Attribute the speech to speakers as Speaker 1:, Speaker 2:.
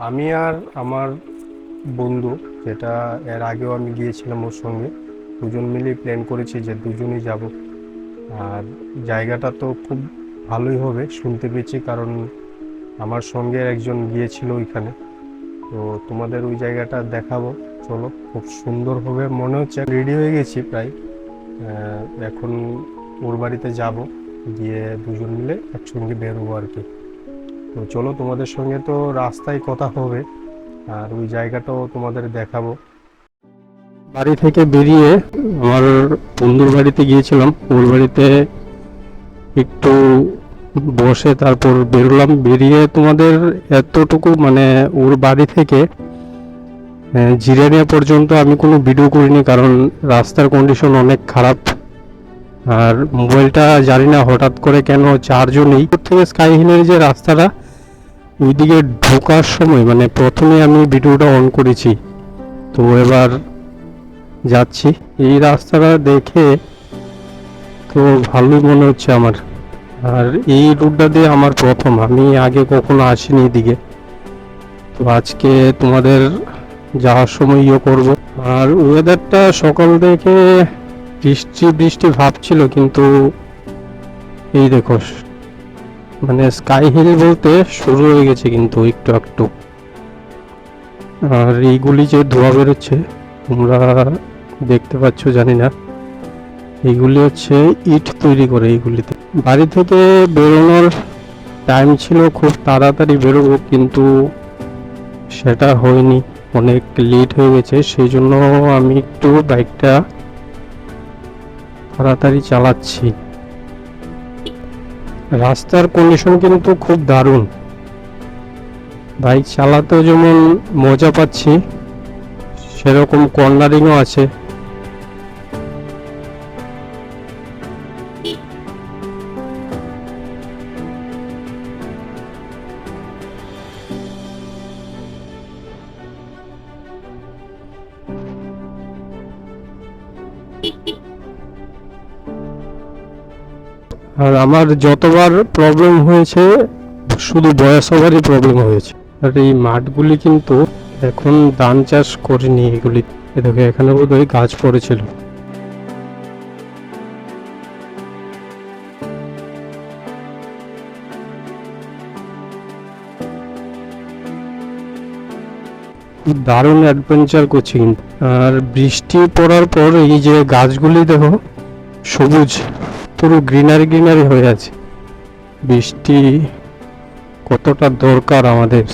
Speaker 1: আমি আর আমার বন্ধু, যেটা এর আগেও আমি গিয়েছিলাম ওর সঙ্গে, দুজন মিলেই প্ল্যান করেছি যে দুজনই যাব। আর জায়গাটা তো খুব ভালোই হবে শুনতে পেয়েছি, কারণ আমার সঙ্গে একজন গিয়েছিল ওইখানে। তো তোমাদের ওই জায়গাটা দেখাবো, চলো। খুব সুন্দর হবে মনে হচ্ছে। রেডি হয়ে গেছি প্রায়। এখন ওর বাড়িতে যাব, গিয়ে দুজন মিলে একসঙ্গে বেরোবো আর কি। তো চলো, তোমাদের সঙ্গে তো রাস্তায় কথা হবে, আর ওই জায়গাটাও তোমাদের দেখাবো। বাড়ি থেকে বেরিয়ে আমার বন্ধুর বাড়িতে গিয়েছিলাম। ওর বাড়িতে একটু বসে তারপর বেরোলাম। বেরিয়ে তোমাদের এতটুকু মানে ওর বাড়ি থেকে জিরানিয়া পর্যন্ত আমি কোনো ভিডিও করিনি, কারণ রাস্তার কন্ডিশন অনেক খারাপ। আর মোবাইলটা জানি না হঠাৎ করে কেন চার্জও নেই। ওর থেকে স্কাই হিলের যে রাস্তাটা, ওইদিকে ঢোকার সময় মানে প্রথমে আমি ভিডিওটা অন করেছি। তো এবার যাচ্ছি এই রাস্তাটা দেখে, তো ভালোই মনে হচ্ছে আমার। আর এই রুটটা দিয়ে আমার প্রথম, আমি আগে কখনো আসিনি এদিকে। তো আজকে তোমাদের যাওয়ার সময় করব। আর ওয়েদারটা সকাল থেকে বৃষ্টি বৃষ্টি ভাব ছিল, কিন্তু এই দেখো মানে স্কাই হিল বলতে শুরু হয়ে গেছে কিন্তু একটু একটু। আর এইগুলি যে ধোয়া বেরোচ্ছে তোমরা দেখতে পাচ্ছ জানি না, এইগুলি হচ্ছে ইট তৈরি করে এইগুলিতে। বাড়ি থেকে বেরোনোর টাইম ছিল খুব তাড়াতাড়ি বেরোবো, কিন্তু সেটা হয়নি, অনেক লেট হয়ে গেছে। সেই জন্য আমি একটু বাইকটা তাড়াতাড়ি চালাচ্ছি। রাস্তার কন্ডিশন কিন্তু খুব দারুণ, বাইক চালাতেও যেমন মজা পাচ্ছি, সেরকম কর্নারিংও আছে। আর আমার যতবার প্রবলেম হয়েছে শুধু বয়স ওভারই প্রবলেম হয়েছে। আর এই মাঠগুলি কিন্তু এখন ধান চাষ করেনি এগুলি। দেখো এখানে বোধহয় গাছ পড়েছিল। দারুণ অ্যাডভেঞ্চার করছি কিন্তু। আর বৃষ্টি পড়ার পর এই যে গাছগুলি দেখো সবুজ, পুরো গ্রিনারি গ্রিনারি হয়ে আছে। বৃষ্টি কতটা দরকার আমাদের।